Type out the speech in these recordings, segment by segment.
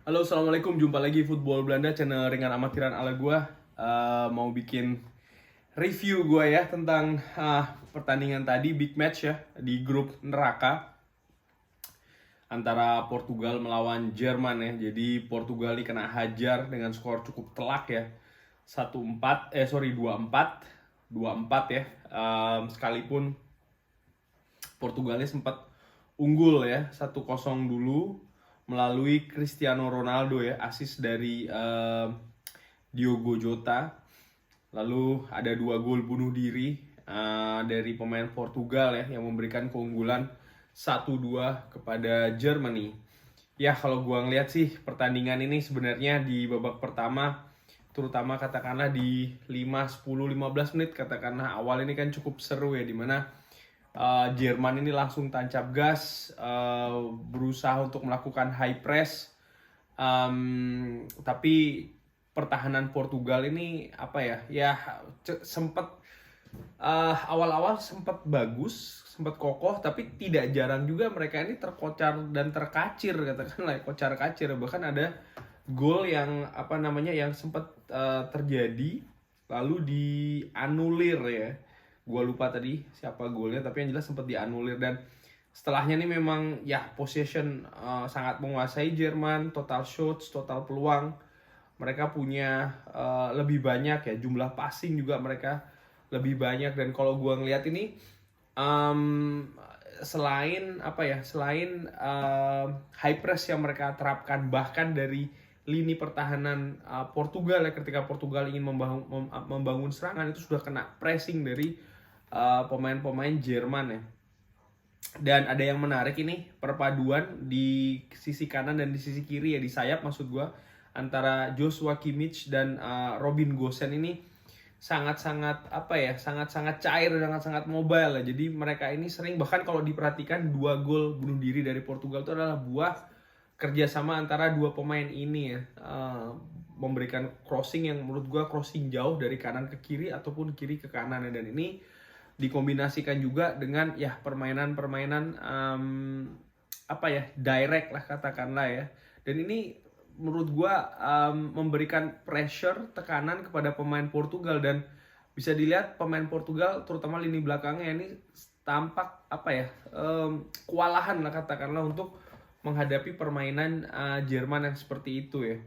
Halo, assalamualaikum. Jumpa lagi Football Belanda, channel ringan amatiran ala gua. Mau bikin review gua ya tentang pertandingan tadi, big match ya di grup neraka antara Portugal melawan Jerman ya. Jadi Portugal ini kena hajar dengan skor cukup telak ya. 2-4, 2-4 ya. Sekalipun Portugalnya sempat unggul ya 1-0 dulu melalui Cristiano Ronaldo ya, assist dari Diogo Jota. Lalu ada 2 gol bunuh diri dari pemain Portugal ya yang memberikan keunggulan 1-2 kepada Germany. Ya kalau gua ngeliat sih pertandingan ini sebenarnya di babak pertama, terutama katakanlah di 5, 10, 15 menit katakanlah awal ini kan cukup seru ya, dimana Jerman ini langsung tancap gas, berusaha untuk melakukan high press, tapi pertahanan Portugal ini apa ya sempat awal-awal sempat bagus, sempat kokoh, tapi tidak jarang juga mereka ini terkocar dan terkacir, katakanlah kocar kacir. Bahkan ada gol yang yang sempat terjadi lalu dianulir ya. Gua lupa tadi siapa golnya, tapi yang jelas sempat dianulir. Dan setelahnya nih memang ya possession sangat menguasai Jerman, total shots, total peluang mereka punya lebih banyak ya, jumlah passing juga mereka lebih banyak. Dan kalau gua ngelihat ini selain high press yang mereka terapkan bahkan dari lini pertahanan Portugal ya, ketika Portugal ingin membangun serangan itu sudah kena pressing dari pemain-pemain Jerman ya. Dan ada yang menarik ini, perpaduan di sisi kanan dan di sisi kiri ya, di sayap maksud gue, antara Joshua Kimmich dan Robin Gosens ini sangat-sangat sangat-sangat cair, sangat-sangat mobile ya. Jadi mereka ini sering, bahkan kalau diperhatikan 2 gol bunuh diri dari Portugal itu adalah buah kerjasama antara 2 pemain ini ya, memberikan crossing yang menurut gue crossing jauh dari kanan ke kiri ataupun kiri ke kanan ya. Dan ini dikombinasikan juga dengan ya permainan direct lah katakanlah ya. Dan ini menurut gua memberikan pressure, tekanan kepada pemain Portugal. Dan bisa dilihat pemain Portugal terutama lini belakangnya ini tampak kewalahan lah katakanlah untuk menghadapi permainan Jerman yang seperti itu ya.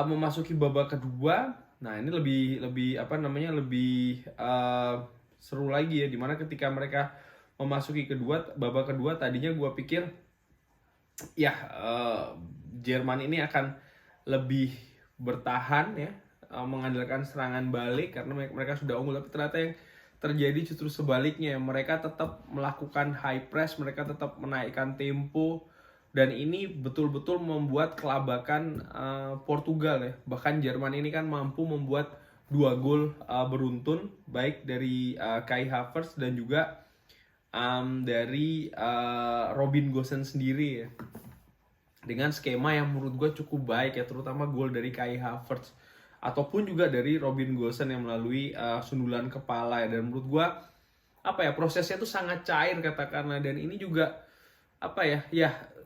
Memasuki babak kedua, nah ini lebih seru lagi ya, dimana ketika mereka memasuki babak kedua tadinya gue pikir ya Jerman ini akan lebih bertahan ya, mengandalkan serangan balik karena mereka sudah unggul. Tapi ternyata yang terjadi justru sebaliknya, mereka tetap melakukan high press, mereka tetap menaikkan tempo, dan ini betul-betul membuat kelabakan Portugal ya. Bahkan Jerman ini kan mampu membuat 2 gol beruntun, baik dari Kai Havertz dan juga dari Robin Gosens sendiri ya, dengan skema yang menurut gue cukup baik ya, terutama gol dari Kai Havertz ataupun juga dari Robin Gosens yang melalui sundulan kepala ya. Dan menurut gue prosesnya tuh sangat cair katakanlah. Dan ini juga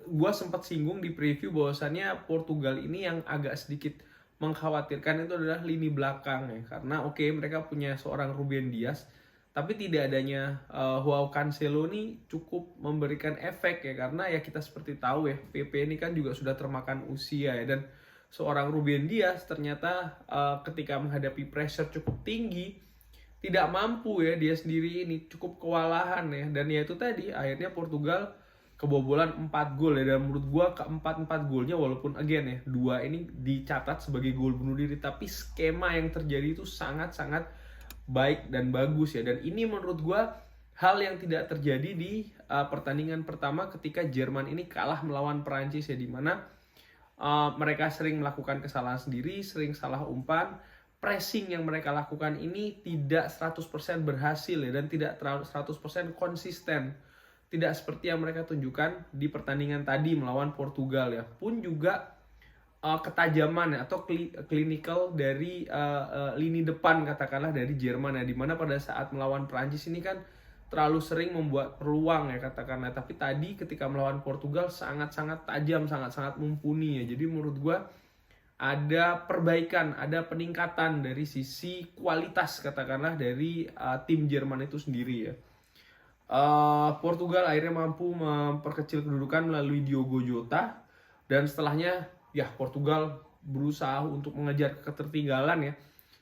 gue sempat singgung di preview bahwasannya Portugal ini yang agak sedikit mengkhawatirkan itu adalah lini belakang ya, karena mereka punya seorang Ruben Dias, tapi tidak adanya Joao Cancelo ini cukup memberikan efek ya, karena ya kita seperti tahu ya PP ini kan juga sudah termakan usia ya. Dan seorang Ruben Dias ternyata ketika menghadapi pressure cukup tinggi tidak mampu ya, dia sendiri ini cukup kewalahan ya. Dan ya itu tadi akhirnya Portugal kebobolan 4 gol ya. Dan menurut gua keempat golnya, walaupun again ya 2 ini dicatat sebagai gol bunuh diri, tapi skema yang terjadi itu sangat-sangat baik dan bagus ya. Dan ini menurut gua hal yang tidak terjadi di pertandingan pertama ketika Jerman ini kalah melawan Perancis ya, dimana mereka sering melakukan kesalahan sendiri, sering salah umpan. Pressing yang mereka lakukan ini tidak 100% berhasil ya, dan tidak 100% konsisten. Tidak seperti yang mereka tunjukkan di pertandingan tadi melawan Portugal ya. Pun juga ketajaman ya, atau clinical dari lini depan katakanlah dari Jerman ya, dimana pada saat melawan Prancis ini kan terlalu sering membuat peluang ya katakanlah, tapi tadi ketika melawan Portugal sangat-sangat tajam, sangat-sangat mumpuni ya. Jadi menurut gue ada perbaikan, ada peningkatan dari sisi kualitas katakanlah dari tim Jerman itu sendiri ya. Portugal akhirnya mampu memperkecil kedudukan melalui Diogo Jota, dan setelahnya ya Portugal berusaha untuk mengejar ketertinggalan ya,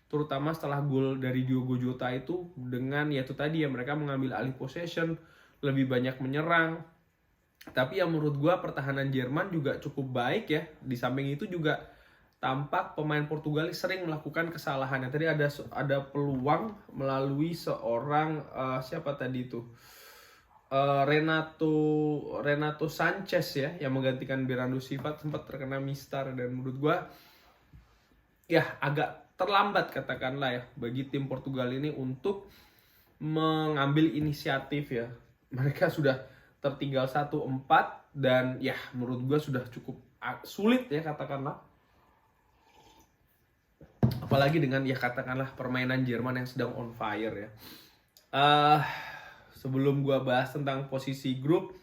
terutama setelah gol dari Diogo Jota itu, dengan ya itu tadi ya, mereka mengambil alih possession, lebih banyak menyerang. Tapi yang menurut gue pertahanan Jerman juga cukup baik ya. Di samping itu juga tampak pemain Portugal sering melakukan kesalahan. Tadi ada peluang melalui seorang siapa tadi itu, Renato Sanchez ya, yang menggantikan Bernardo Silva, sempat terkena mistar. Dan menurut gue ya agak terlambat katakanlah ya bagi tim Portugal ini untuk mengambil inisiatif ya. Mereka sudah tertinggal 1-4 dan ya menurut gue sudah cukup sulit ya katakanlah. Apalagi dengan ya katakanlah permainan Jerman yang sedang on fire ya. Sebelum gue bahas tentang posisi grup,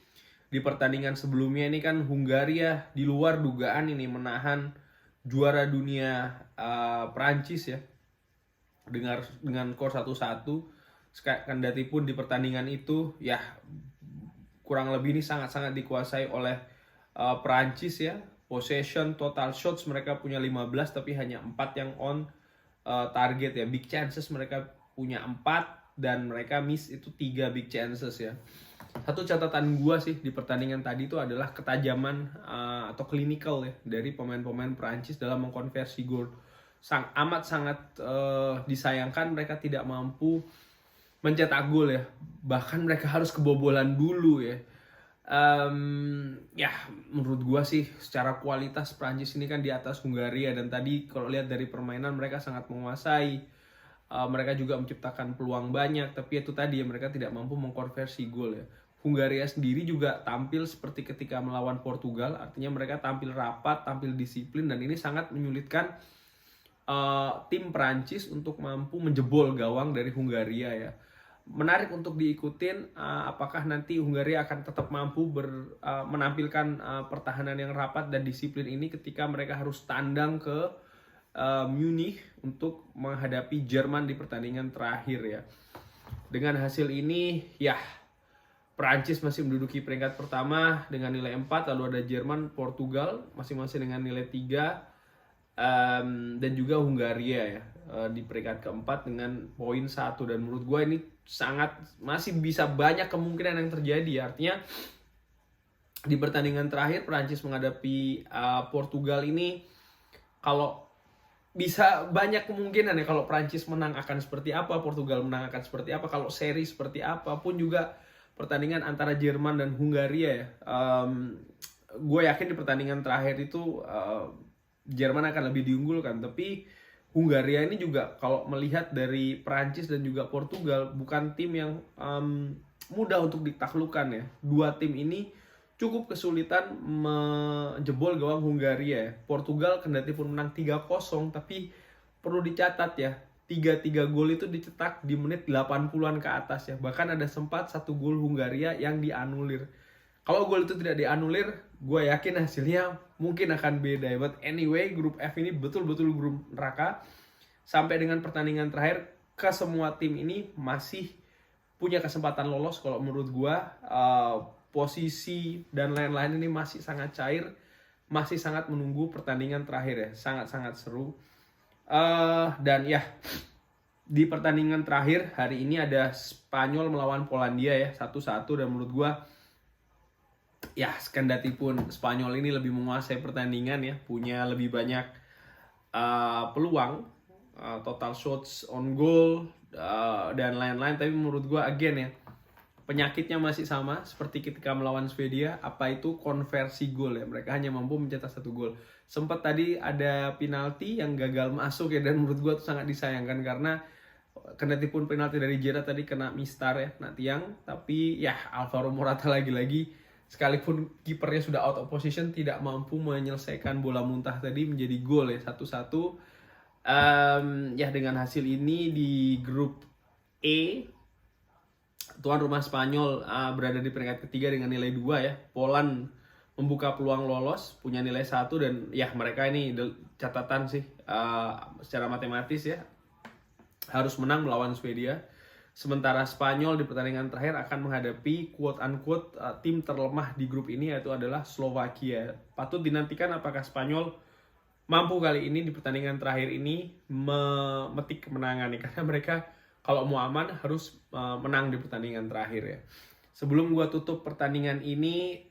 di pertandingan sebelumnya ini kan Hungaria di luar dugaan ini menahan juara dunia Prancis ya dengan skor 1-1. Kendati pun di pertandingan itu ya kurang lebih ini sangat-sangat dikuasai oleh Prancis ya. Possession, total shots mereka punya 15 tapi hanya 4 yang on target ya. Big chances mereka punya 4 dan mereka miss itu 3 big chances ya. Satu catatan gua sih di pertandingan tadi itu adalah ketajaman atau clinical ya dari pemain-pemain Prancis dalam mengkonversi gol. Amat sangat disayangkan mereka tidak mampu mencetak gol ya. Bahkan mereka harus kebobolan dulu ya. Ya menurut gua sih secara kualitas Prancis ini kan di atas Hungaria, dan tadi kalau lihat dari permainan mereka sangat menguasai. Mereka juga menciptakan peluang banyak, tapi itu tadi ya mereka tidak mampu mengkonversi gol ya. Hungaria sendiri juga tampil seperti ketika melawan Portugal, artinya mereka tampil rapat, tampil disiplin, dan ini sangat menyulitkan tim Prancis untuk mampu menjebol gawang dari Hungaria ya. Menarik untuk diikutin apakah nanti Hungaria akan tetap mampu menampilkan pertahanan yang rapat dan disiplin ini ketika mereka harus tandang ke Munich untuk menghadapi Jerman di pertandingan terakhir ya. Dengan hasil ini ya Prancis masih menduduki peringkat pertama dengan nilai 4, lalu ada Jerman, Portugal masing-masing dengan nilai 3, dan juga Hungaria ya di peringkat keempat dengan poin 1. Dan menurut gue ini masih bisa banyak kemungkinan yang terjadi ya. Artinya di pertandingan terakhir Prancis menghadapi Portugal ini, kalau bisa banyak kemungkinan ya, kalau Prancis menang akan seperti apa, Portugal menang akan seperti apa, kalau seri seperti apa pun juga pertandingan antara Jerman dan Hungaria ya. Gue yakin di pertandingan terakhir itu Jerman akan lebih diunggulkan, tapi Hungaria ini juga kalau melihat dari Prancis dan juga Portugal bukan tim yang mudah untuk ditaklukkan ya. Dua tim ini cukup kesulitan menjebol gawang Hungaria ya. Portugal kendati pun menang 3-0, tapi perlu dicatat ya, 3 gol itu dicetak di menit 80-an ke atas ya. Bahkan ada sempat 1 gol Hungaria yang dianulir. Kalau gol itu tidak dianulir, gue yakin hasilnya mungkin akan beda ya. But anyway, grup F ini betul-betul grup neraka. Sampai dengan pertandingan terakhir, semua tim ini masih punya kesempatan lolos. Kalau menurut gue, posisi dan lain-lain ini masih sangat cair, masih sangat menunggu pertandingan terakhir ya. Sangat-sangat seru. Dan ya di pertandingan terakhir hari ini ada Spanyol melawan Polandia ya, 1-1. Dan menurut gue ya kendati pun Spanyol ini lebih menguasai pertandingan ya, punya lebih banyak peluang, total shots on goal dan lain-lain, tapi menurut gue again ya penyakitnya masih sama seperti ketika melawan Swedia, apa itu konversi gol ya. Mereka hanya mampu mencetak 1 gol. Sempat tadi ada penalti yang gagal masuk ya, dan menurut gue itu sangat disayangkan karena kendati pun penalti dari Gerrard tadi kena mistar ya, kena tiang, tapi ya Alvaro Morata lagi-lagi sekalipun kipernya sudah out of position tidak mampu menyelesaikan bola muntah tadi menjadi gol ya, 1-1. Ya dengan hasil ini di grup E Tuan rumah Spanyol berada di peringkat ketiga dengan nilai 2 ya. Poland membuka peluang lolos, punya nilai 1, dan ya mereka ini catatan sih secara matematis ya harus menang melawan Swedia. Sementara Spanyol di pertandingan terakhir akan menghadapi quote-unquote tim terlemah di grup ini, yaitu adalah Slovakia. Patut dinantikan apakah Spanyol mampu kali ini di pertandingan terakhir ini memetik kemenangan nih, karena mereka kalau mau aman harus menang di pertandingan terakhir ya. Sebelum gua tutup pertandingan ini,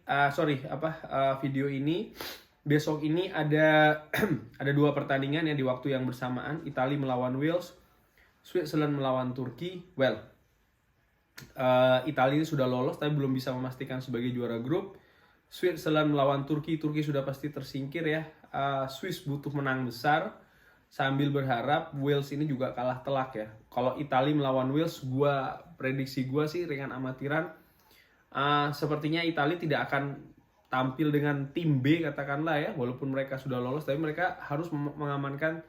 video ini, besok ini ada ada 2 pertandingan ya di waktu yang bersamaan. Italia melawan Wales, Switzerland melawan Turki. Italia ini sudah lolos tapi belum bisa memastikan sebagai juara grup. Switzerland melawan Turki, Turki sudah pasti tersingkir ya. Swiss butuh menang besar sambil berharap Wales ini juga kalah telak ya. Kalau Italia melawan Wales, prediksi gua sih ringan amatiran. Sepertinya Italia tidak akan tampil dengan tim B katakanlah ya, walaupun mereka sudah lolos, tapi mereka harus mengamankan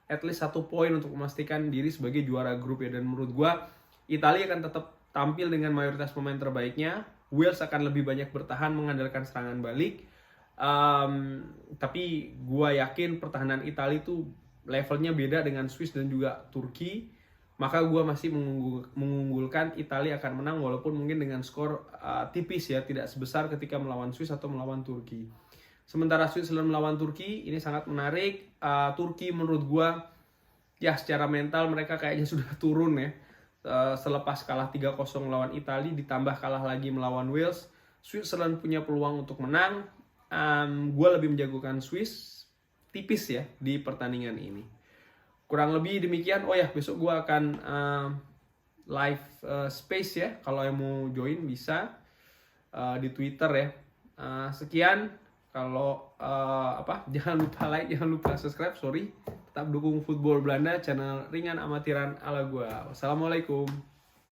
at least 1 poin untuk memastikan diri sebagai juara grup ya. Dan menurut gua Italia akan tetap tampil dengan mayoritas pemain terbaiknya. Wales akan lebih banyak bertahan mengandalkan serangan balik. Tapi gua yakin pertahanan Italia itu levelnya beda dengan Swiss dan juga Turki. Maka gue masih mengunggulkan Italia akan menang, walaupun mungkin dengan skor tipis ya, tidak sebesar ketika melawan Swiss atau melawan Turki. Sementara Switzerland melawan Turki ini sangat menarik. Turki menurut gue ya secara mental mereka kayaknya sudah turun ya. Selepas kalah 3-0 melawan Italia, ditambah kalah lagi melawan Wales, Switzerland punya peluang untuk menang. Gue lebih menjagokan Swiss tipis ya di pertandingan ini. Kurang lebih demikian. Oh ya, besok gue akan live space ya. Kalau yang mau join bisa di Twitter ya. Sekian. Kalau jangan lupa like, jangan lupa subscribe. Tetap dukung Football Belanda, channel ringan amatiran ala gue. Wassalamualaikum.